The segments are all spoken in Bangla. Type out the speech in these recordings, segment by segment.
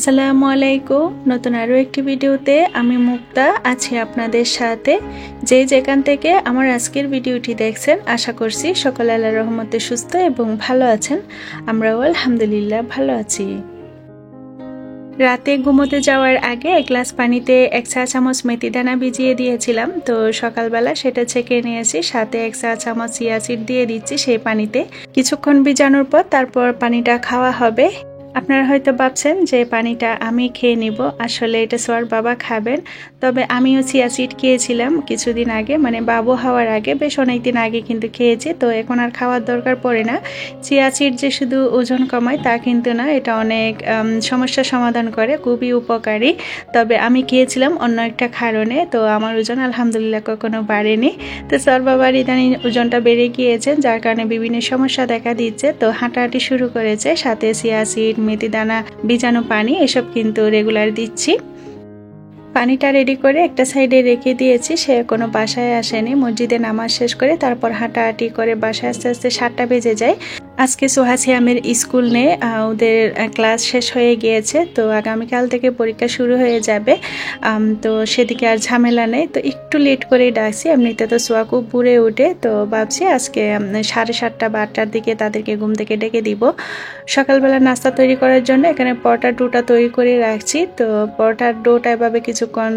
আসসালামু আলাইকুম। নতুন আরও একটি ভিডিওতে আমি মুক্তা আছি আপনাদের সাথে। যেখান থেকে আমার আজকের ভিডিওটি দেখছেন, আশা করছি সকলে আল্লাহর রহমতে সুস্থ এবং ভালো আছেন। আমরাও আলহামদুলিল্লাহ ভালো আছি। রাতে ঘুমোতে যাওয়ার আগে এক গ্লাস পানিতে 1 চা চামচ মেথি দানা ভিজিয়ে দিয়েছিলাম। তো সকালবেলা সেটা ছেঁকে নিয়েছি, সাথে 1 চা চামচ চিয়া সিড দিয়ে দিচ্ছি সেই পানিতে। কিছুক্ষণ ভিজানোর পর তারপর পানিটা খাওয়া হবে। আপনারা হয়তো ভাবছেন যে পানিটা আমি খেয়ে নিব, আসলে এটা সোয়ার বাবা খাবেন। তবে আমিও চিয়া সিড খেয়েছিলাম কিছুদিন আগে, মানে বাবু হওয়ার আগে, বেশ অনেকদিন আগে কিন্তু খেয়েছি। তো এখন আর খাওয়ার দরকার পড়ে না। চিয়া সিড যে শুধু ওজন কমায় তা কিন্তু না, এটা অনেক সমস্যার সমাধান করে, খুবই উপকারী। তবে আমি খেয়েছিলাম অন্য একটা কারণে, তো আমার ওজন আলহামদুলিল্লাহ কখনো বাড়েনি। তো সোয়ার বাবার ইদানিং ওজনটা বেড়ে গিয়েছে, যার কারণে বিভিন্ন সমস্যা দেখা দিচ্ছে। তো হাঁটাহাঁটি শুরু করেছে, সাথে চিয়া সিড, মেথি দানা, ভিজানো পানি এসব কিন্তু রেগুলার দিচ্ছি। পানিটা রেডি করে একটা সাইডে রেখে দিয়েছি। সে কোনো বাসায় আসেনি, মসজিদে নামাজ শেষ করে তারপর হাঁটাহাঁটি করে বাসায় আস্তে আস্তে 7টা বেজে যায়। আজকে সোহাসিয়ামের স্কুল নেই, ওদের ক্লাস শেষ হয়ে গিয়েছে। তো আগামীকাল থেকে পরীক্ষা শুরু হয়ে যাবে, তো সেদিকে আর ঝামেলা নেই। তো একটু লেট করেই ডাকছি, এমনিতে তো সোয়া খুব বুড়ে উঠে। তো ভাবছি আজকে 7:30 বা 8টার দিকে তাদেরকে ঘুম থেকে ডেকে দিব। সকালবেলা নাস্তা তৈরি করার জন্য এখানে পরোটার ডোটা তৈরি করে রাখছি। তো পরোটার ডোটা এভাবে কিছুক্ষণ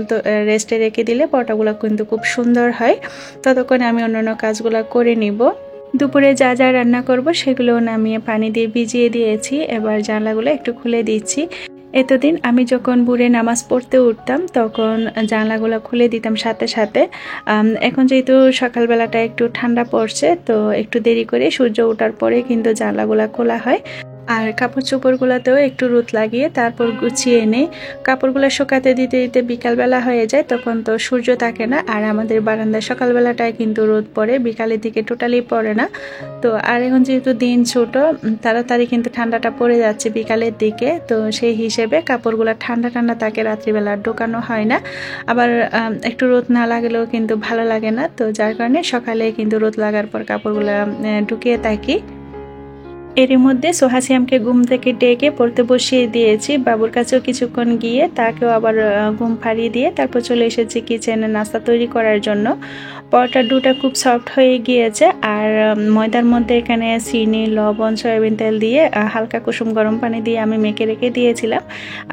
রেস্টে রেখে দিলে পরোটাগুলো কিন্তু খুব সুন্দর হয়। ততক্ষণে আমি অন্যান্য কাজগুলো করে নিব। দুপুরে যা যা রান্না করব সেগুলো নামিয়ে পানি দিয়ে ভিজিয়ে দিয়েছি। এবার জানলাগুলো একটু খুলে দিচ্ছি। এতদিন আমি যখন ভোরে নামাজ পড়তে উঠতাম তখন জানলাগুলো খুলে দিতাম সাথে সাথে। এখন যেহেতু সকালবেলাটা একটু ঠান্ডা পড়ছে, তো একটু দেরি করে সূর্য ওঠার পরে কিন্তু জানলাগুলো খোলা হয়। আর কাপড় চোপড়গুলোতেও একটু রোদ লাগিয়ে তারপর গুছিয়ে এনে কাপড়গুলো শুকাতে দিতে দিতে বিকালবেলা হয়ে যায়, তখন তো সূর্য থাকে না। আর আমাদের বারান্দায় সকালবেলাটায় কিন্তু রোদ পড়ে, বিকালের দিকে টোটালি পড়ে না। তো আর এখন যেহেতু দিন ছোট, তাড়াতাড়ি কিন্তু ঠান্ডাটা পড়ে যাচ্ছে বিকালের দিকে। তো সেই হিসেবে কাপড়গুলো ঠান্ডা ঠান্ডা থাকে, রাত্রিবেলা ঢোকানো হয় না। আবার একটু রোদ না লাগলেও কিন্তু ভালো লাগে না। তো যার কারণে সকালে কিন্তু রোদ লাগার পর কাপড়গুলো ঢুকিয়ে থাকি। এরই মধ্যে সোহাসিয়ামকে ঘুম থেকে ডেকে পড়তে বসিয়ে দিয়েছি। বাবুর কাছেও কিছুক্ষণ গিয়ে তাকেও আবার ঘুম পাড়িয়ে দিয়ে তারপর চলে এসেছি কিচেনে নাস্তা তৈরি করার জন্য। পরোটার ডোটা খুব সফট হয়ে গিয়েছে। আর ময়দার মধ্যে এখানে চিনি, লবণ, সয়াবিন তেল দিয়ে হালকা কুসুম গরম পানি দিয়ে আমি মেখে রেখে দিয়েছিলাম।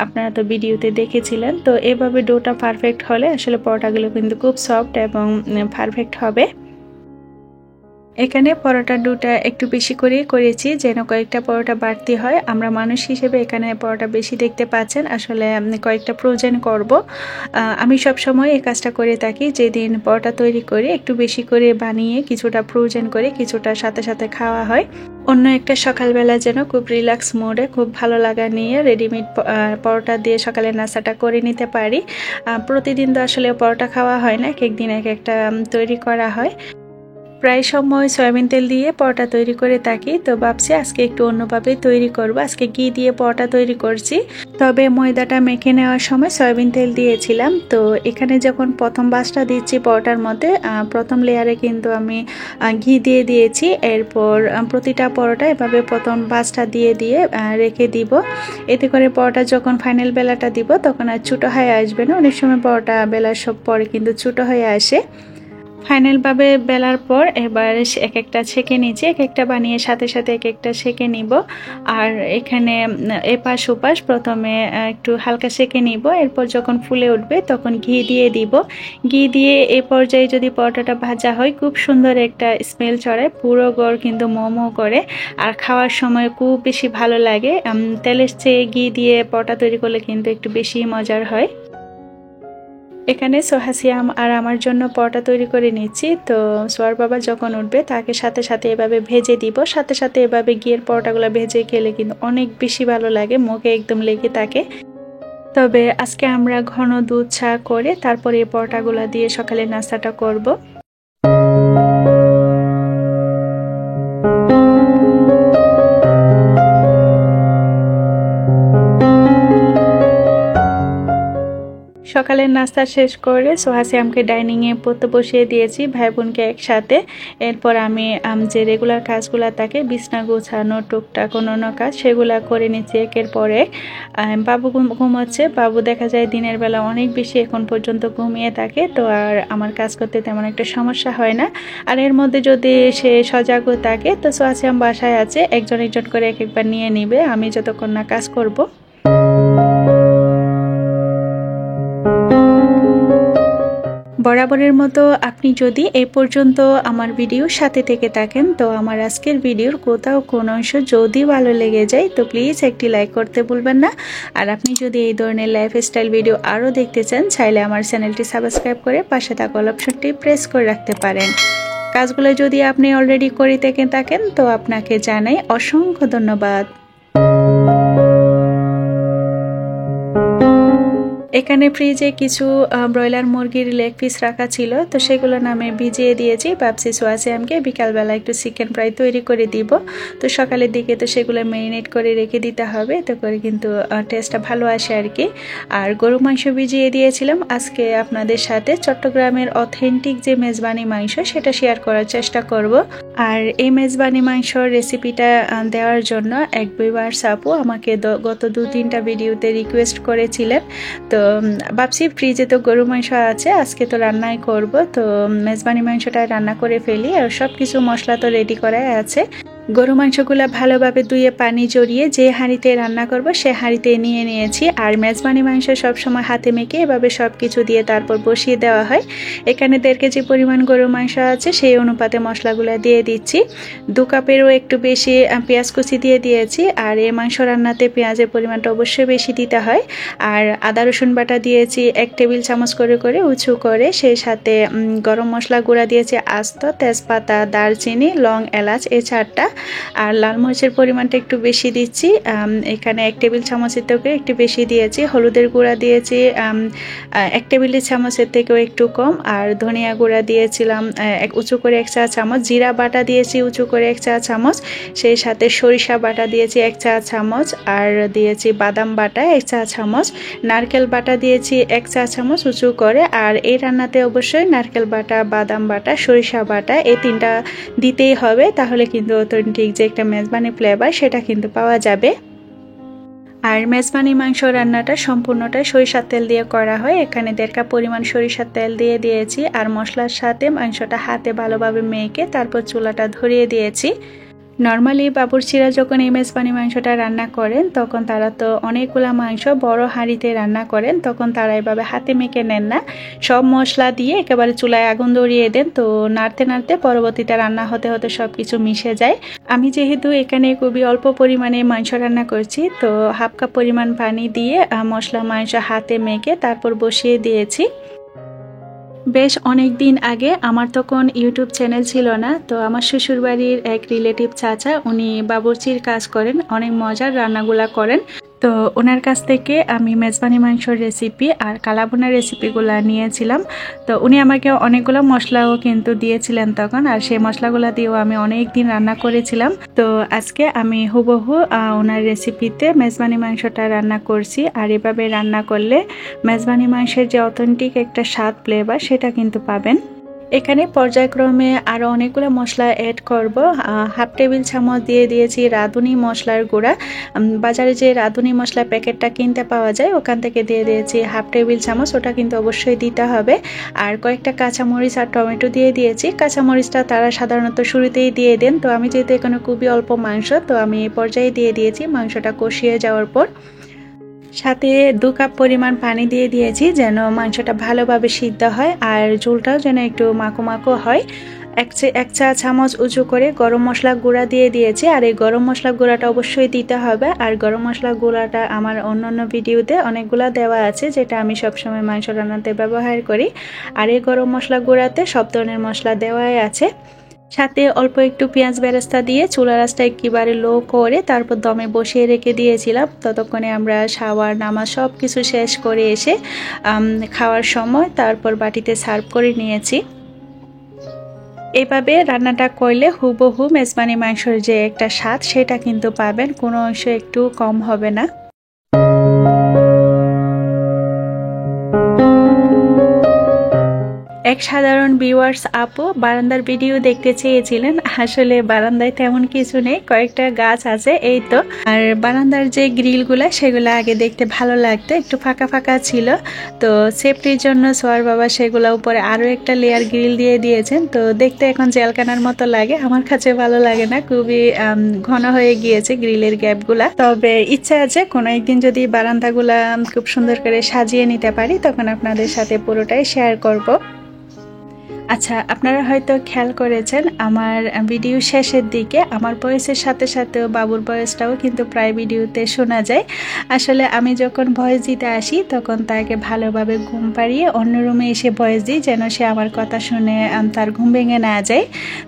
আপনারা তো ভিডিওতে দেখেছিলেন। তো এভাবে ডোটা পারফেক্ট হলে আসলে পরোটাগুলো কিন্তু খুব সফট এবং পারফেক্ট হবে। এখানে পরোটার ডোটা একটু বেশি করে করেছি যেন কয়েকটা পরোটা বাড়তি হয়। আমরা মানুষ হিসেবে এখানে পরোটা বেশি দেখতে পাচ্ছেন, আসলে কয়েকটা প্রয়োজন করব। আমি সব সময় এই কাজটা করে থাকি, যেদিন পরোটা তৈরি করি একটু বেশি করে বানিয়ে কিছুটা প্রয়োজন করে কিছুটা সাথে সাথে খাওয়া হয়। অন্য একটা সকালবেলা যেন খুব রিল্যাক্স মোডে খুব ভালো লাগা নিয়ে রেডিমেড পরোটা দিয়ে সকালের নাস্তাটা করে নিতে পারি। প্রতিদিন তো আসলে পরোটা খাওয়া হয় না, এক একদিন এক একটা তৈরি করা হয়। প্রায় সময় সয়াবিন তেল দিয়ে পরোটা তৈরি করে থাকি। তো ভাবছি আজকে একটু অন্যভাবে তৈরি করব। আজকে ঘি দিয়ে পরোটা তৈরি করছি, তবে ময়দাটা মেখে নেওয়ার সময় সয়াবিন তেল দিয়েছিলাম। তো এখানে যখন প্রথম বাসটা দিচ্ছি পরোটার মধ্যে, প্রথম লেয়ারে কিন্তু আমি ঘি দিয়ে দিয়েছি। এরপর প্রতিটা পরোটা এভাবে প্রথম বাসটা দিয়ে দিয়ে রেখে দিব। এতে করে পরোটা যখন ফাইনাল বেলাটা দিব তখন আর ছোটো হয়ে আসবে না। অনেক সময় পরোটা বেলার সব পরে কিন্তু ছোটো হয়ে আসে। ফাইনালভাবে বেলার পর এবার এক একটা ছেঁকে নিচ্ছি, এক একটা বানিয়ে সাথে সাথে এক একটা ছেঁকে নিব। আর এখানে এপাশ ওপাশ প্রথমে একটু হালকা সেঁকে নিব। এরপর যখন ফুলে উঠবে তখন ঘি দিয়ে দিব। ঘি দিয়ে এ পর্যায়ে যদি পরোটাটা ভাজা হয় খুব সুন্দর একটা স্মেল ছড়ায়, পুরো ঘর কিন্তু মোমো করে। আর খাওয়ার সময় খুব বেশি ভালো লাগে। তেলের চেয়ে ঘি দিয়ে পরোটা তৈরি করলে কিন্তু একটু বেশি মজার হয়। এখানে সোহাসিয়াম আর আমার জন্য পরোটা তৈরি করে নিচ্ছি। তো সোয়ার বাবা যখন উঠবে তাকে সাথে সাথে এভাবে ভেজে দিব। সাথে সাথে এভাবে ঘিয়ের পরোটাগুলো ভেজে খেলে কিন্তু অনেক বেশি ভালো লাগে, মুখে একদম লেগে থাকে। তবে আজকে আমরা ঘন দুধ চা করে তারপরে এই পরোটাগুলো দিয়ে সকালে নাস্তাটা করব। সকালের নাস্তা শেষ করে সোহাসিয়ামকে ডাইনিংয়ে পড়তে বসিয়ে দিয়েছি ভাই বোনকে একসাথে। এরপর আমি যে রেগুলার কাজগুলো থাকে বিছনা গোছানো টুকটাক অন্য কাজ সেগুলো করে নিচ্ছি একের পর এক। বাবু ঘুমাচ্ছে। বাবু দেখা যায় দিনের বেলা অনেক বেশি এখন পর্যন্ত ঘুমিয়ে থাকে, তো আর আমার কাজ করতে তেমন একটা সমস্যা হয় না। আর এর মধ্যে যদি সে সজাগও থাকে তো সোহাসিয়াম বাসায় আছে, একজন একজন করে এক একবার নিয়ে নিবে আমি যতক্ষণ না কাজ করব। বরাবরের মতো আপনি যদি এই পর্যন্ত আমার ভিডিওর সাথে থেকে থাকেন তো আমার আজকের ভিডিওর কোথাও কোনো অংশ যদি ভালো লেগে যায় তো প্লিজ একটি লাইক করতে ভুলবেন না। আর আপনি যদি এই ধরনের লাইফস্টাইল ভিডিও আরও দেখতে চান চাইলে আমার চ্যানেলটি সাবস্ক্রাইব করে পাশে থাকা অল অপশনটি প্রেস করে রাখতে পারেন। কাজগুলো যদি আপনি অলরেডি করে থেকে থাকেন তো আপনাকে জানাই অসংখ্য ধন্যবাদ। এখানে ফ্রিজে কিছু ব্রয়লার মুরগির লেগ পিস রাখা ছিল, তো সেগুলো নামে ভিজিয়ে দিয়েছি। ভাবছি সোয়াসিয়ামকে বিকালবেলা একটু চিকেন ফ্রাই তৈরি করে দিব। তো সকালের দিকে তো সেগুলো ম্যারিনেট করে রেখে দিতে হবে, তো করে কিন্তু টেস্টটা ভালো আসে আর কি। আর গরু মাংস ভিজিয়ে দিয়েছিলাম। আজকে আপনাদের সাথে চট্টগ্রামের অথেন্টিক যে মেজবানি মাংস সেটা শেয়ার করার চেষ্টা করব। আর এই মেজবানি মাংসর রেসিপিটা দেওয়ার জন্য এক দুইবার আপু আমাকে গত 2-3টা ভিডিওতে রিকোয়েস্ট করেছিলেন। তো ভাবছি ফ্রিজে তো গরু মাংস আছে, আজকে তো রান্নাই করব, তো মেজবানি মাংসটা রান্না করে ফেলি। আর সব কিছু মশলা তো রেডি করাই আছে। গরু মাংসগুলো ভালোভাবে ধুয়ে পানি জড়িয়ে যে হাঁড়িতে রান্না করব সে হাঁড়িতে নিয়ে নিয়েছি। আর মেজবানি মাংস সবসময় হাতে মেখে এভাবে সব কিছু দিয়ে তারপর বসিয়ে দেওয়া হয়। এখানে 1.5 কেজি পরিমাণ গরু মাংস আছে, সেই অনুপাতে মশলাগুলো দিয়ে দিচ্ছি। 2 কাপেরও একটু বেশি পেঁয়াজ কুচি দিয়ে দিয়েছি। আর এই মাংস রান্নাতে পেঁয়াজের পরিমাণটা অবশ্যই বেশি দিতে হয়। আর আদা রসুন বাটা দিয়েছি 1 টেবিল চামচ করে করে উঁচু করে, সেই সাথে গরম মশলা গুঁড়া দিয়েছি আস্ত, তেজপাতা, দারচিনি, লং, এলাচ এই 4টা। আর লাল মরিচের পরিমাণটা একটু বেশি দিচ্ছি, এখানে 1 টেবিল চামচের থেকে একটু বেশি দিয়েছি। হলুদের গুঁড়া দিয়েছি 1 টেবিল চামচের থেকেও একটু কম। আর ধনিয়া গুঁড়া দিয়েছিলাম উঁচু করে 1 চা চামচ। জিরা বাটা দিয়েছি উঁচু করে 1 চা চামচ, সেই সাথে সরিষা বাটা দিয়েছি 1 চা চামচ। আর দিয়েছি বাদাম বাটা 1 চা চামচ, নারকেল বাটা দিয়েছি 1 চা চামচ উঁচু করে। আর এই রান্নাতে অবশ্যই নারকেল বাটা, বাদাম বাটা, সরিষা বাটা এই 3টা দিতেই হবে, তাহলে কিন্তু অথেন্টিক যে একটা মেজবানি ফ্লেভার সেটা কিন্তু পাওয়া যাবে। আর মেজবানি মাংস রান্নাটা সম্পূর্ণটাই সরিষার তেল দিয়ে করা হয়। এখানে 1.5 কাপ পরিমাণ সরিষার তেল দিয়ে দিয়েছি। আর মশলার সাথে মাংসটা হাতে ভালোভাবে মেখে তারপর চুলাটা ধরিয়ে দিয়েছি। নর্মালি বাবুর্চিরা যখন এই মেজবানি মাংসটা রান্না করেন তখন তারা তো অনেকগুলা মাংস বড় হাঁড়িতে রান্না করেন, তখন তারা এভাবে হাতে মেখে নেন না, সব মশলা দিয়ে একেবারে চুলায় আগুন ধরিয়ে দেন। তো নাড়তে নাড়তে পরবর্তীতে রান্না হতে হতে সব কিছু মিশে যায়। আমি যেহেতু এখানে খুবই অল্প পরিমাণে মাংস রান্না করছি, তো 1/2 কাপ পরিমাণ পানি দিয়ে মশলা মাংস হাতে মেখে তারপর বসিয়ে দিয়েছি। বেশ অনেক দিন আগে আমার তখন ইউটিউব চ্যানেল ছিল না, তো আমার শ্বশুরবাড়ির এক রিলেটিভ চাচা উনি বাবুর্চির কাজ করেন, অনেক মজার রান্নাগুলা করেন। তো ওনার কাছ থেকে আমি মেজবানি মাংসর রেসিপি আর কালাবোনার রেসিপিগুলো নিয়েছিলাম। তো উনি আমাকে অনেকগুলো মশলাও কিন্তু দিয়েছিলেন তখন, আর সেই মশলাগুলো দিয়েও আমি অনেক দিন রান্না করেছিলাম। তো আজকে আমি হুবহু ওনার রেসিপিতে মেজবানি মাংসটা রান্না করছি। আর এভাবে রান্না করলে মেজবানি মাংসের যে অথেন্টিক একটা স্বাদ ফ্লেভার সেটা কিন্তু পাবেন। এখানে পর্যায়ক্রমে আরও অনেকগুলো মশলা অ্যাড করব। 1/2 টেবিল চামচ দিয়ে দিয়েছি রাঁধুনি মশলার গুঁড়া। বাজারে যে রাঁধুনি মশলা প্যাকেটটা কিনতে পাওয়া যায় ওখান থেকে দিয়ে দিয়েছি 1/2 টেবিল চামচ, ওটা কিন্তু অবশ্যই দিতে হবে। আর কয়েকটা কাঁচামরিচ আর টমেটো দিয়ে দিয়েছি। কাঁচামরিচটা তারা সাধারণত শুরুতেই দিয়ে দেন, তো আমি যেহেতু এখানে খুবই অল্প মাংস তো আমি এই পর্যায়ে দিয়ে দিয়েছি মাংসটা কষিয়ে যাওয়ার পর। সাথে 2 কাপ পরিমাণ পানি দিয়ে দিয়েছি যেন মাংসটা ভালোভাবে সিদ্ধ হয় আর ঝোলটাও যেন একটু মাখো মাখো হয়। 1 চা চামচ উঁচু করে গরম মশলা গুঁড়া দিয়ে দিয়েছি। আর এই গরম মশলা গুঁড়াটা অবশ্যই দিতে হবে। আর গরম মশলা গুঁড়াটা আমার অন্যান্য ভিডিওতে অনেকগুলো দেওয়া আছে, যেটা আমি সবসময় মাংস রান্নাতে ব্যবহার করি। আর এই গরম মশলা গুঁড়াতে সব ধরনের মশলা দেওয়াই আছে। সাথে অল্প একটু পেঁয়াজ বেরেস্তা দিয়ে চুলার আঁচটা একেবারে লো করে তারপর দমে বসিয়ে রেখে দিয়েছিলাম। ততক্ষণে আমরা শাওয়ার নামাজ সব কিছু শেষ করে এসে খাওয়ার সময় তারপর বাটিতে সার্ভ করে নিয়েছি। এভাবে রান্নাটা করলে হুবহু মেজবানি মাংসের যে একটা স্বাদ সেটা কিন্তু পাবেন, কোনো অংশ একটু কম হবে না। এক সাধারণ ভিউয়ার্স আপু বারান্দার ভিডিও দেখতে চেয়েছিলেন। আসলে বারান্দায় তেমন কিছু নেই, কয়েকটা গাছ আছে এই তো। আর বারান্দার যে গ্রিলগুলা সেগুলো আগে দেখতে ভালো লাগতো, একটু ফাঁকা ফাঁকা ছিল। তো সেফটির জন্য সোয়ার বাবা সেগুলো উপরে আরও একটা লেয়ার গ্রিল দিয়ে দিয়েছেন। তো দেখতে এখন জেলখানার মতো লাগে, আমার কাছে ভালো লাগে না, খুবই ঘন হয়ে গিয়েছে গ্রিলের গ্যাপগুলা। তবে ইচ্ছা আছে কোনো একদিন যদি বারান্দাগুলা খুব সুন্দর করে সাজিয়ে নিতে পারি তখন আপনাদের সাথে পুরোটাই শেয়ার করব। আচ্ছা, আপনারা হয়তো খেয়াল করেছেন আমার ভিডিও শেষের দিকে আমার ভয়েসের সাথে সাথেও বাবুর ভয়েসটাও কিন্তু প্রায় ভিডিওতে শোনা যায়। আসলে আমি যখন ভয়েস দিতে আসি তখন তাকে ভালোভাবে ঘুম পাড়িয়ে অন্য রুমে এসে ভয়েস দিই, যেন সে আমার কথা শুনে তার ঘুম ভেঙে না যায়।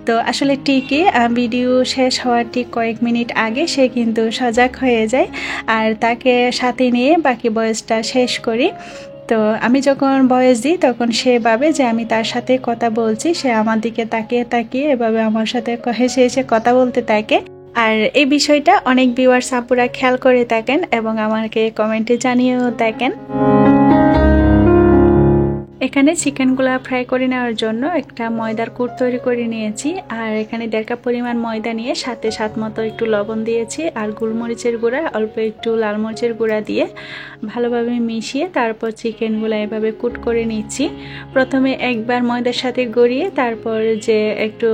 তো আসলে ঠিকই ভিডিও শেষ হওয়ার ঠিক কয়েক মিনিট আগে সে কিন্তু সজাগ হয়ে যায়, আর তাকে সাথে নিয়ে বাকি ভয়েসটা শেষ করি। তো আমি যখন ভয়েস দিই তখন সে ভাবে যে আমি তার সাথে কথা বলছি, সে আমার দিকে তাকিয়ে তাকিয়ে এভাবে আমার সাথে হেসে হেসে কথা বলতে থাকে। আর এই বিষয়টা অনেক ভিউয়ার্স আপুরা খেয়াল করে থাকেন এবং আমাকে কমেন্টে জানিয়েও থাকেন। এখানে চিকেনগুলা ফ্রাই করে নেওয়ার জন্য একটা ময়দার কুট তৈরি করে নিয়েছি, আর এখানে 1.5 কাপ পরিমাণ ময়দা নিয়ে সাথে স্বাদ মতো একটু লবণ দিয়েছি, আর গোলমরিচের গুঁড়া অল্প একটু লাল মরিচের গুঁড়া দিয়ে ভালোভাবে মিশিয়ে তারপর চিকেনগুলা এভাবে কুট করে নিচ্ছি। প্রথমে একবার ময়দার সাথে গড়িয়ে তারপর যে একটু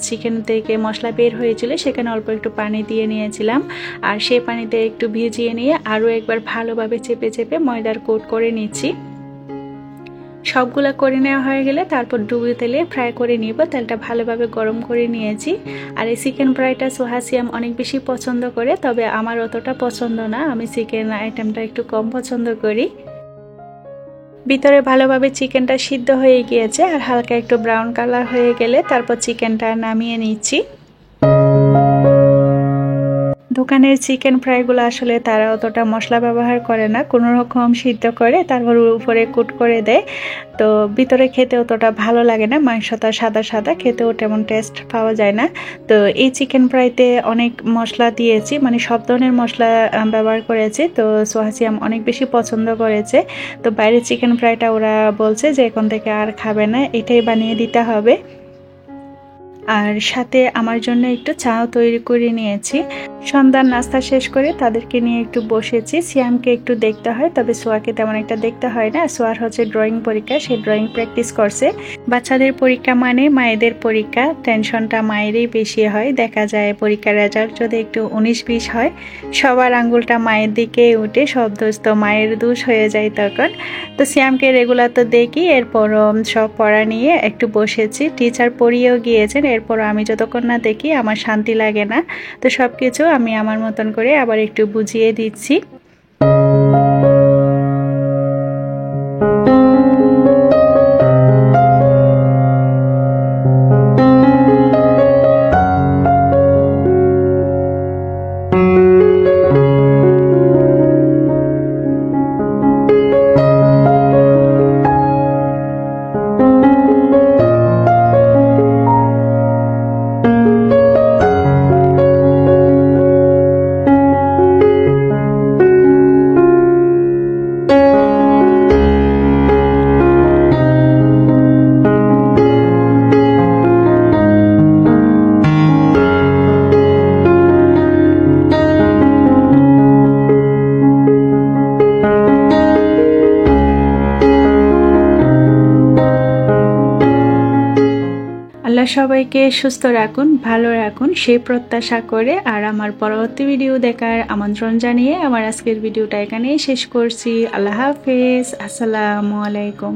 চিকেন থেকে মশলা বের হয়েছিল সেখানে অল্প একটু পানি দিয়ে নিয়েছিলাম, আর সেই পানিতে একটু ভিজিয়ে নিয়ে আরও একবার ভালোভাবে চেপে চেপে ময়দার কোট করে নিচ্ছি। সবগুলা করে নেওয়া হয়ে গেলে তারপর ডুবিয়ে তেলে ফ্রাই করে নিব। তেলটা ভালোভাবে গরম করে নিয়েছি। আর এই চিকেন ফ্রাইটা সোহাসিয়াম অনেক বেশি পছন্দ করে, তবে আমার অতটা পছন্দ না, আমি চিকেন আইটেমটা একটু কম পছন্দ করি। ভিতরে ভালোভাবে চিকেনটা সিদ্ধ হয়ে গিয়েছে, আর হালকা একটু ব্রাউন কালার হয়ে গেলে তারপর চিকেনটা নামিয়ে নিচ্ছি। দোকানের চিকেন ফ্রাইগুলো আসলে তারা অতটা মশলা ব্যবহার করে না, কোনো রকম সিদ্ধ করে তারপর উপরে কুট করে দেয়। তো ভিতরে খেতে অতটা ভালো লাগে না, মাংসটা সাদা সাদা, খেতেও তেমন টেস্ট পাওয়া যায় না। তো এই চিকেন ফ্রাইতে অনেক মশলা দিয়েছি, মানে সব ধরনের মশলা ব্যবহার করেছি। তো সোহাসিয়াম অনেক বেশি পছন্দ করেছে। তো বাইরের চিকেন ফ্রাইটা ওরা বলছে যে এখন থেকে আর খাবে না, এটাই বানিয়ে দিতে হবে। আর সাথে আমার জন্য একটু চাও তৈরি করে নিয়েছি। সন্ধ্যার নাস্তা শেষ করে তাদেরকে নিয়ে একটু বসেছি। সিয়ামকে একটু দেখতে হয়, তবে সোয়াকে তেমন একটা দেখতে হয় না। সোয়ার হচ্ছে ড্রয়িং পরীক্ষা, সে ড্রয়িং প্র্যাকটিস করছে। বাচ্চাদের পরীক্ষা মানে মায়েদের পরীক্ষা, টেনশনটা মায়েরই বেশি হয়। দেখা যায় পরীক্ষার রেজাল্ট যদি একটু 19-20 হয় সবার আঙ্গুলটা মায়ের দিকে উঠে, সব দোষ তো মায়ের দোষ হয়ে যায় তখন। তো সিয়ামকে রেগুলার তো দেখি, এরপরও সব পড়া নিয়ে একটু বসেছি। টিচার পড়িয়েও গিয়েছেন, এরপর আমি যতক্ষণ না দেখি আমার শান্তি লাগে না। তো সব কিছু আমি আমার মতন করে আবার একটু বুঝিয়ে দিচ্ছি। আল্লাহ সবাইকে সুস্থ রাখুন, ভালো রাখুন সেই প্রত্যাশা করে আর আমার পরবর্তী ভিডিও দেখার আমন্ত্রণ জানিয়ে আমার আজকের ভিডিওটা এখানেই শেষ করছি। আল্লাহ হাফেজ, আসসালামু আলাইকুম।